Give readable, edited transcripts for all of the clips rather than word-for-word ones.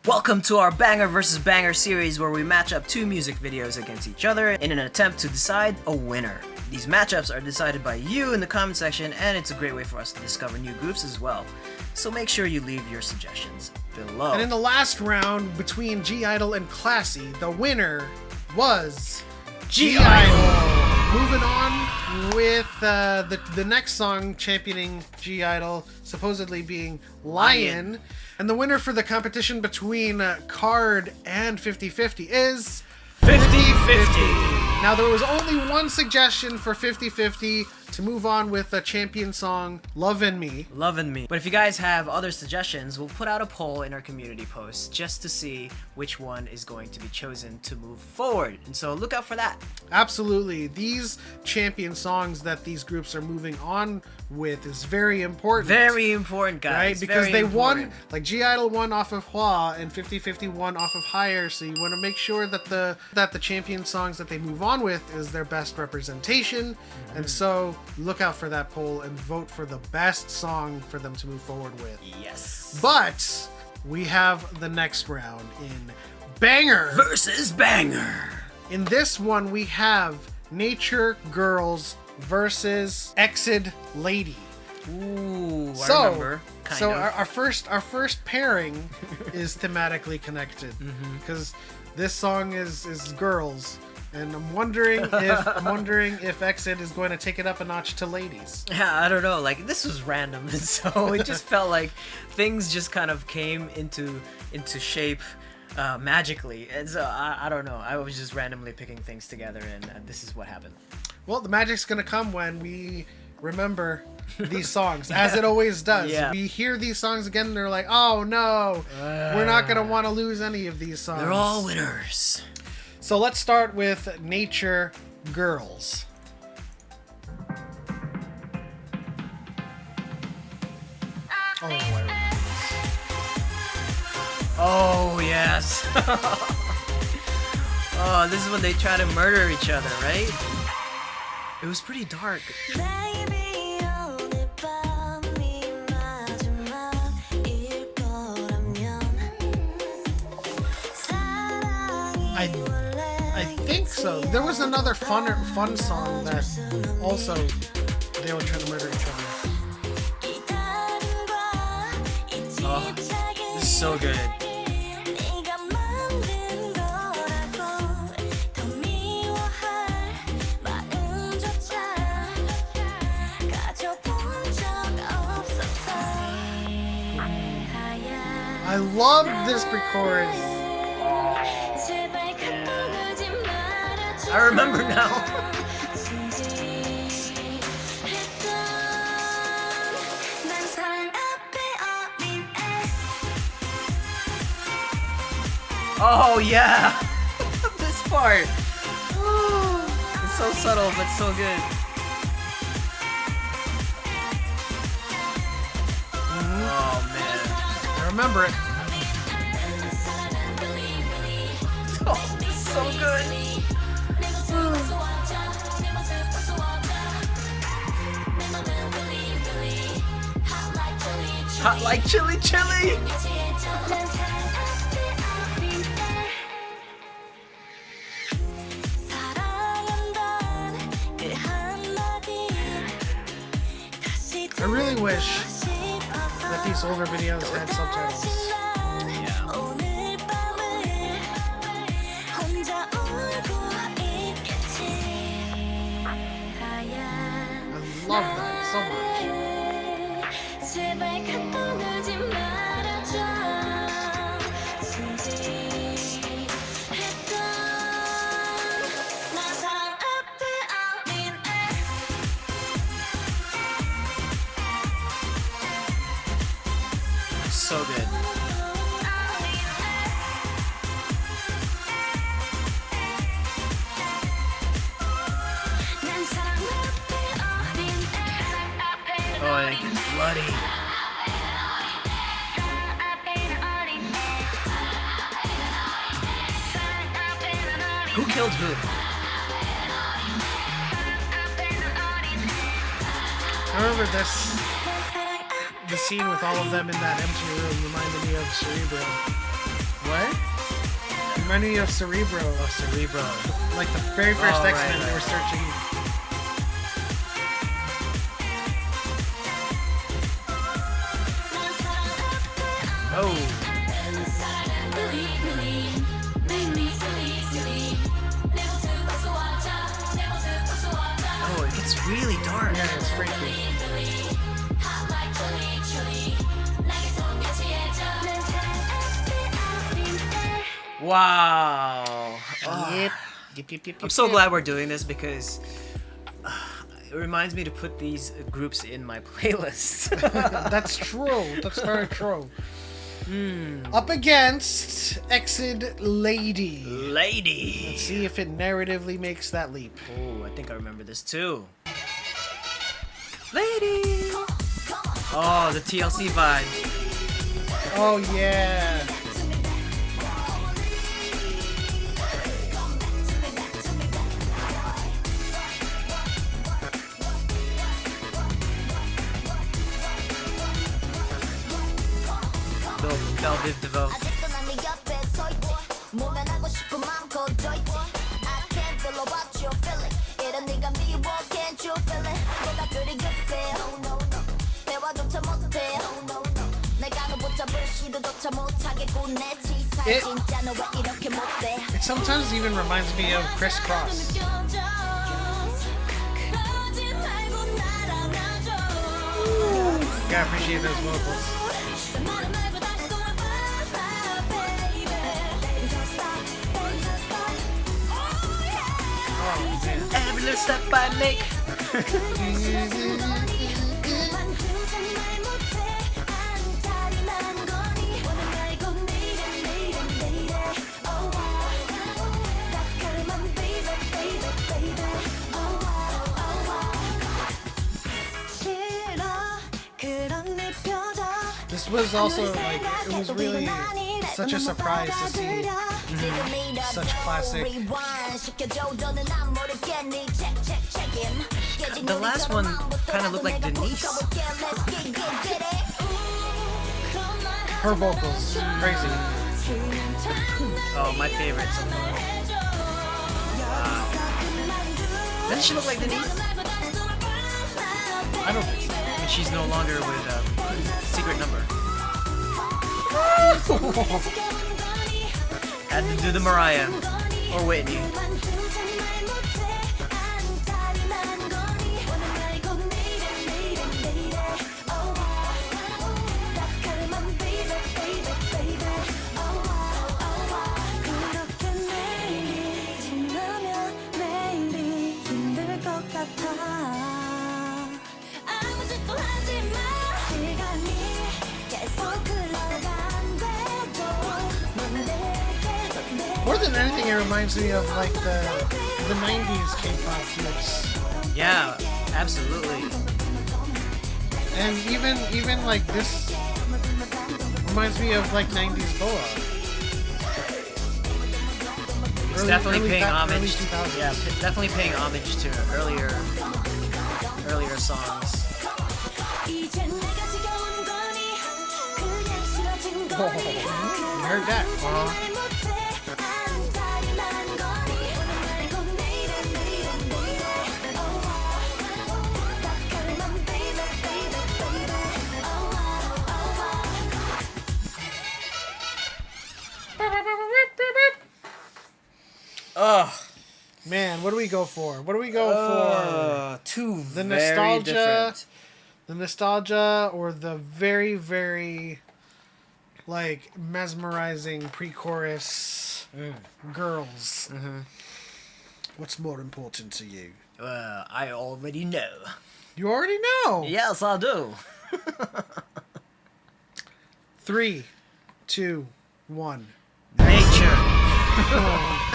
Welcome to our Banger vs. Banger series where we match up two music videos against each other in an attempt to decide a winner. These matchups are decided by you in the comment section, and it's a great way for us to discover new groups as well. So make sure you leave your suggestions below. And in the last round between G-Idol and Classy, the winner was G-Idol. Moving on with the next song championing G-Idol, supposedly being Lion. And the winner for the competition between Card and 50/50 is 50/50. Now, there was only one suggestion for 50/50 to move on with the champion song, Lovin' Me. Lovin' Me. But if you guys have other suggestions, we'll put out a poll in our community post just to see which one is going to be chosen to move forward. And so look out for that. Absolutely. These champion songs that these groups are moving on with is very important. Very important, guys. Right? Because very they important. won, like G-Idol won off of Hwa and 50/50 won off of Higher, so you want to make sure that the champion songs that they move on with is their best representation. Mm-hmm. And so look out for that poll and vote for the best song for them to move forward with. Yes. But we have the next round in Banger versus Banger. In this one, we have Nature Girls versus EXID Lady. Ooh, I remember. Kind of. Our first pairing is thematically connected because this song is girls, and I'm wondering if EXID is going to take it up a notch to ladies. Yeah, I don't know. Like, this was random, and so it just felt like things just kind of came into shape magically, and so I don't know. I was just randomly picking things together, and this is what happened. Well, the magic's gonna come when we remember these songs, as it always does. Yeah. We hear these songs again, and they're like, "Oh no, we're not gonna want to lose any of these songs." They're all winners. So let's start with Nature Girls. Oh, I remember this. Oh, yes. Oh, this is when they try to murder each other, right? It was pretty dark. I think so. There was another fun song that also they were trying to murder each other. Oh, this is so good. I love this pre-chorus. I remember now. Oh yeah, this part. It's so subtle but so good. Oh man, I remember it. Oh, this is so good. Hot like chili chili. I really wish that these older videos had subtitles. Yeah. I love that so much. So good. Oh, it gets bloody. Who killed who? I remember the scene with all of them in that empty room reminded me of Cerebro. Reminded me of Cerebro. Oh, Cerebro. Like the very first Oh, X-Men, right, they were right. searching. Oh. Oh, it gets really dark. Yeah, it's freaky. Wow. Yep. I'm so glad we're doing this because it reminds me to put these groups in my playlist. That's true. That's very true. Up against EXID Lady. Lady. Let's see if it narratively makes that leap. Oh, I think I remember this too. Lady. Oh, the TLC vibe. Oh yeah. Velvet DeVoe. It sometimes even reminds me of Criss Cross. Gotta appreciate those vocals. Oh man. Every little step I make. This was also like, it was really such a surprise to see such classic. The last one kind of looked like Denise. Her vocals, crazy. Oh, my favorite so far. Wow. Doesn't she look like Denise? I don't think so. And she's no longer with Secret Number. Had to do the Mariah or Whitney. More than anything, it reminds me of like the 90s K-pop groups. Yeah, absolutely. And even like this reminds me of like 90s Boa. It's definitely paying early homage. 2000s. Yeah, definitely paying homage to earlier songs. You heard that? Ugh. Man, what do we go for? What do we go Two The very nostalgia. different. for? The nostalgia or the very, very like mesmerizing pre-chorus girls? What's more important to you? I already know. You already know. Yes, I do. 3, 2, 1. Nature.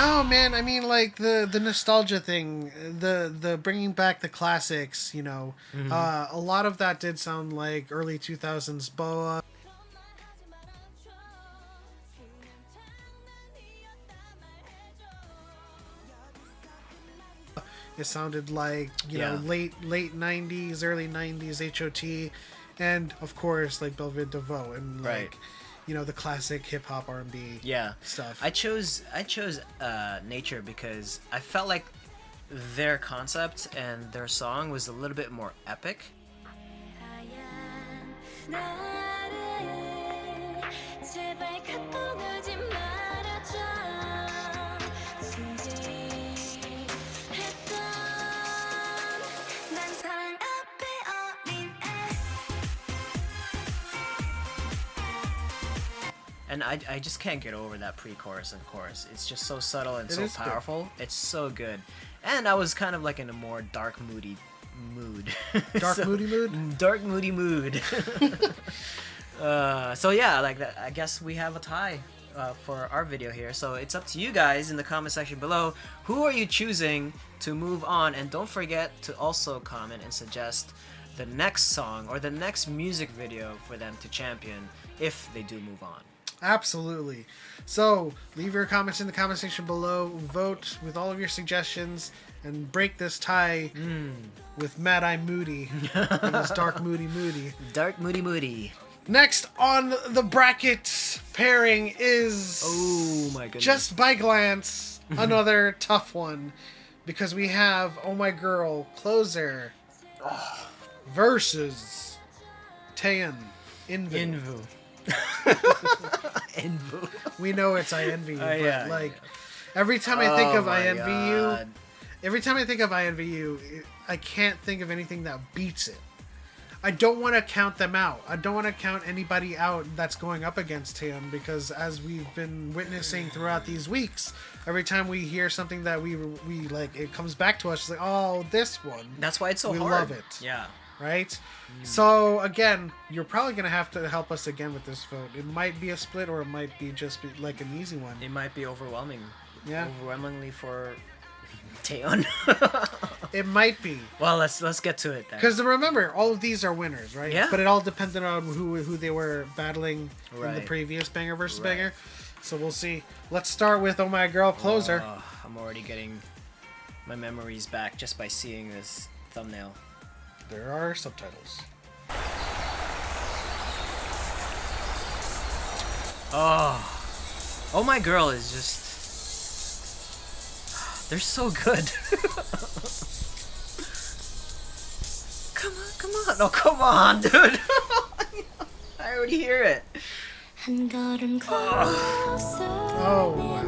Oh man, I mean like the nostalgia thing, the bringing back the classics, you know. A lot of that did sound like early 2000s Boa. It sounded like, you know, late 90s, early 90s HOT, and of course like Velvet DeVoe, and like you know, the classic hip hop R&B stuff. I chose Nature because I felt like their concept and their song was a little bit more epic. And I just can't get over that pre-chorus and chorus. It's just so subtle and so powerful. Good. It's so good. And I was kind of like in a more dark, moody mood. Dark, moody mood? Dark, moody mood. So yeah, like that, I guess we have a tie for our video here. So it's up to you guys in the comment section below. Who are you choosing to move on? And don't forget to also comment and suggest the next song or the next music video for them to champion if they do move on. Absolutely. So leave your comments in the comment section below. Vote with all of your suggestions and break this tie with Mad Eye Moody. It was Dark Moody Moody. Dark Moody Moody. Next on the bracket pairing is, oh my goodness, just by glance, another tough one, because we have Oh My Girl Closer versus Taeyeon INVU. INVU. We know it's I Envy You, but every time I think of I Envy You, I can't think of anything that beats it. I don't want to count them out. I don't want to count anybody out that's going up against him, because as we've been witnessing throughout these weeks, every time we hear something that we like, it comes back to us. It's like, oh, this one. That's why it's so hard. We love it. Yeah. Right? So, again, you're probably going to have to help us again with this vote. It might be a split, or it might be just like an easy one. It might be overwhelming. Yeah. Overwhelmingly for Taeyeon. It might be. Well, let's get to it then. Because remember, all of these are winners, right? Yeah. But it all depended on who they were battling in the previous banger versus banger. So we'll see. Let's start with Oh My Girl Closer. I'm already getting my memories back just by seeing this thumbnail. There are subtitles. Oh My Girl is just... They're so good. Come on. Oh, come on, dude. I already hear it. Oh, wow.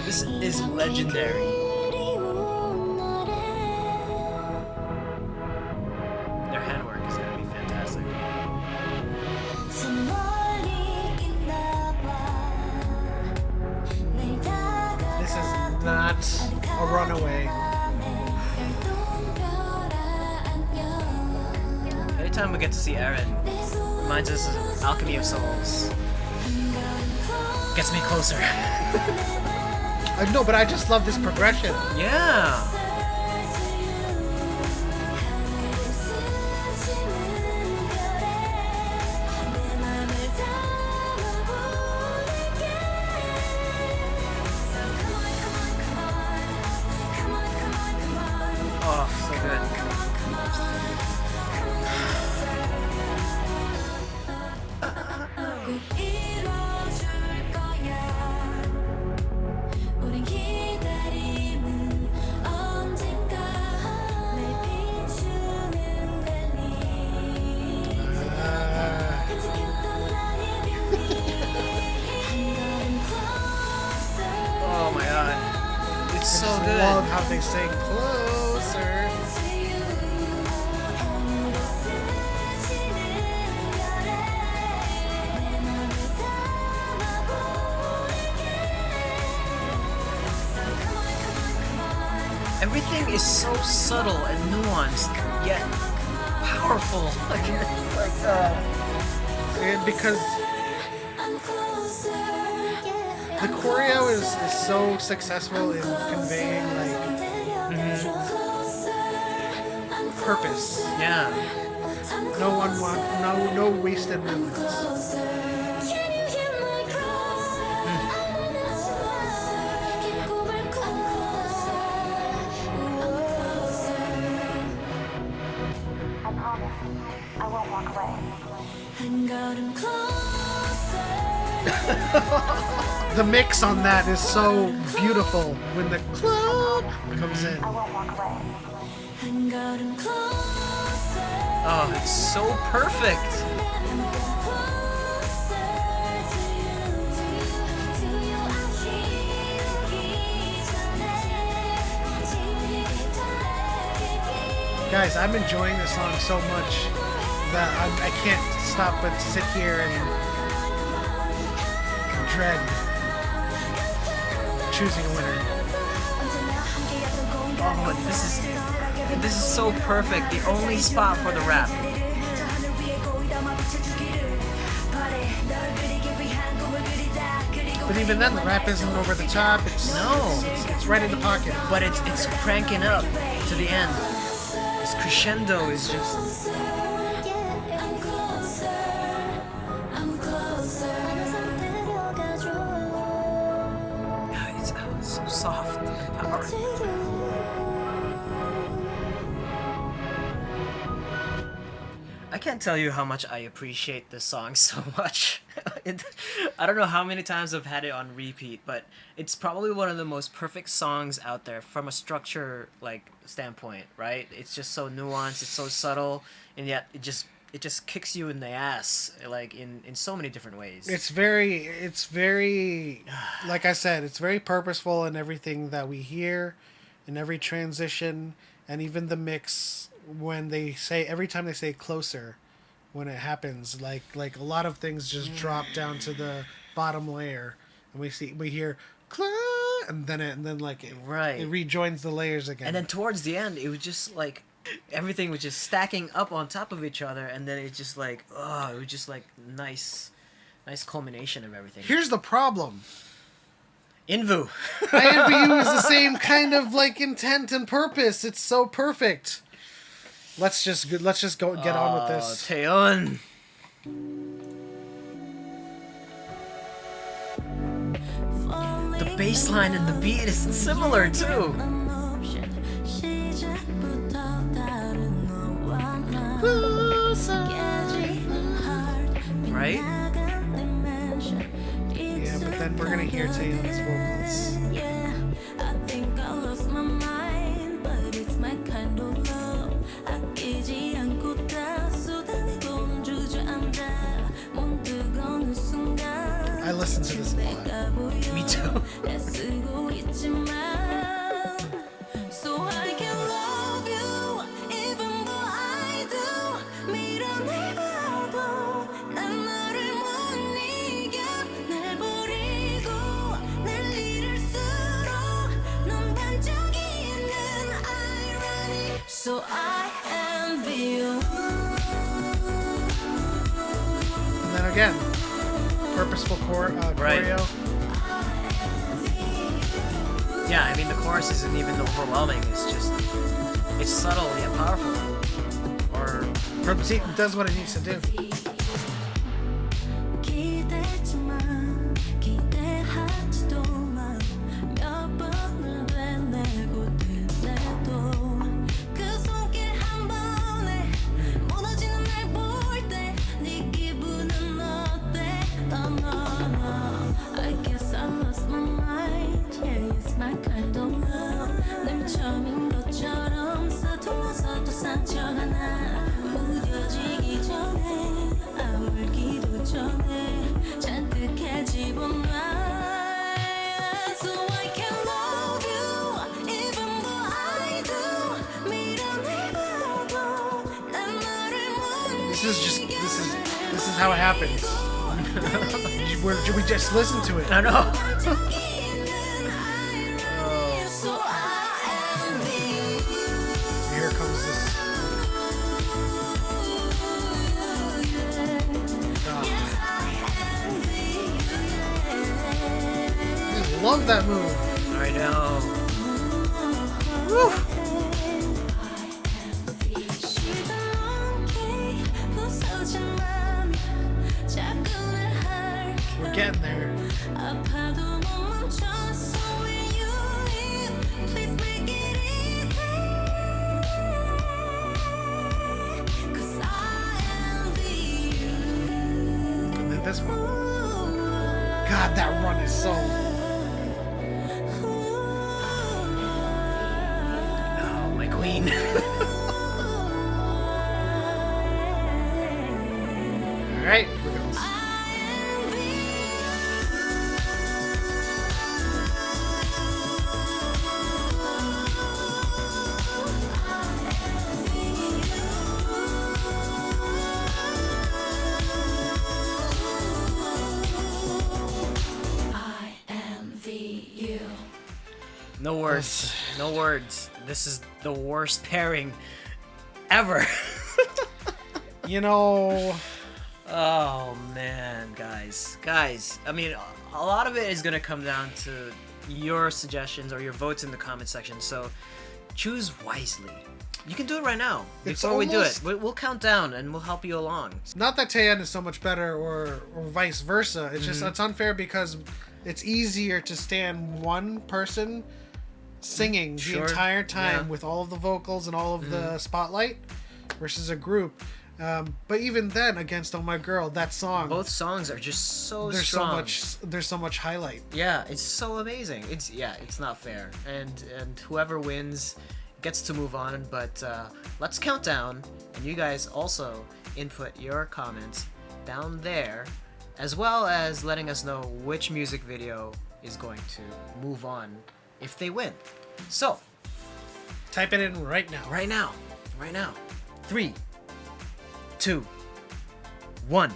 This is legendary. Their handwork is gonna be fantastic. This is not a runaway. Anytime we get to see Eren, reminds us of Alchemy of Souls. Gets me closer. I know, but I just love this progression. Yeah. Oh, so good. Oh my god. It's so good. I love how they say closer. Everything is so subtle and nuanced, yet powerful. And because the choreo is so successful in conveying purpose. Yeah. No wasted movements. The mix on that is so beautiful when the club comes in. Oh, it's so perfect. Guys, I'm enjoying this song so much that I can't stop but sit here and dread choosing a winner. Oh, this is so perfect. The only spot for the rap. But even then, the rap isn't over the top. It's right in the pocket. But it's cranking up to the end. This crescendo is just. It's so soft and powerful. I can't tell you how much I appreciate this song so much. I don't know how many times I've had it on repeat, but it's probably one of the most perfect songs out there from a structure standpoint, right? It's just so nuanced, it's so subtle, and yet it just kicks you in the ass in so many different ways. It's very like I said, it's very purposeful in everything that we hear, in every transition, and even the mix when every time they say closer, when it happens, like a lot of things just drop down to the bottom layer, and we hear and then it rejoins the layers again. And then towards the end, it was just everything was just stacking up on top of each other, and then it just it was just nice culmination of everything. Here's the problem. INVU. INVU is the same kind of intent and purpose. It's so perfect. Let's just go get on with this. Taeyeon. The bass line and the beat is similar too. Right? Yeah, but then we're gonna hear Taeyeon's vocals. I listen to this a lot. Me too. So I envy you. And then again, purposeful choreo. Yeah, I mean the chorus isn't even overwhelming. It's subtle yet powerful. It does what it needs to do. This is how it happens. We just listen to it. I know. Here comes this. I love that move. I know. Woo. We're getting there. this one. God, that run is so... Oh, my queen. Alright, here we go. No words. No words. This is the worst pairing ever. You know... Oh man, guys. I mean, a lot of it is gonna come down to your suggestions or your votes in the comment section, so choose wisely. You can do it right now. It's Before we do it, almost- we'll count down and we'll help you along. Not that Taeyeon is so much better or vice versa. It's just it's unfair because it's easier to stand one person singing the Sure. entire time Yeah. with all of the vocals and all of the spotlight versus a group. But even then, against "Oh My Girl," that song, Both songs are just so there's strong. there's so much highlight. Yeah, it's so amazing. It's not fair. And whoever wins gets to move on, but let's count down, and you guys also input your comments down there, as well as letting us know which music video is going to move on if they win. So, Type it in right now. right now. 3, 2, 1.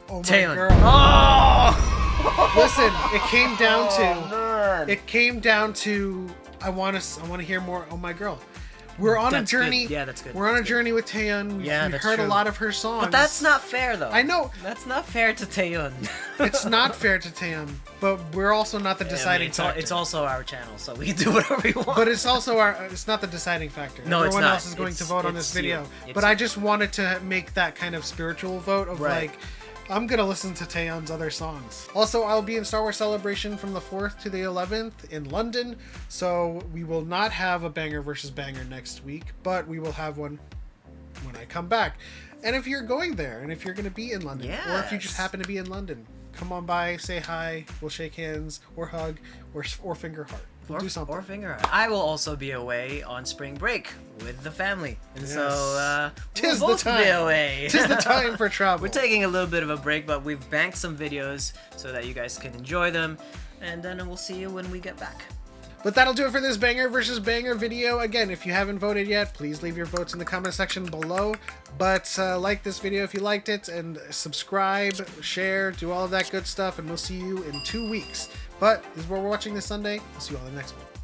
Oh my Taeyeon. girl. Oh! Listen, it came down to man. it came down to I want to hear more. Oh my girl. We're on That's a journey. good. Yeah, that's good. We're on a That's good. journey with Taeyeon. We've That's heard true. a lot of her songs. But that's not fair, though. I know. That's not fair to Taeyeon. It's not fair to Taeyeon, but we're also not the deciding factor. It's also our channel, so we can do whatever we want. But it's also it's not the deciding factor. No, it's Everyone not. else is going to It's- vote on it's this video. you. It's But you. I just wanted to make that kind of spiritual vote of Right. like, I'm gonna listen to Taeyeon's other songs. Also, I'll be in Star Wars Celebration from the 4th to the 11th in London, so we will not have a banger versus banger next week, but we will have one when I come back. And if you're going there, and if you're gonna be in London, or if you just Yes. happen to be in London, come on by, say hi, we'll shake hands, or hug, or finger heart. We'll do something. Or finger art. I will also be away on spring break with the family, and so Tis we'll the both be time. away. Tis the time for travel. We're taking a little bit of a break, but we've banked some videos so that you guys can enjoy them, and then we'll see you when we get back. But that'll do it for this banger versus banger video. Again, if you haven't voted yet, please leave your votes in the comment section below. But like this video if you liked it, and subscribe, share, do all of that good stuff, and we'll see you in 2 weeks. But this is what we're watching this Sunday. We'll see you all in the next one.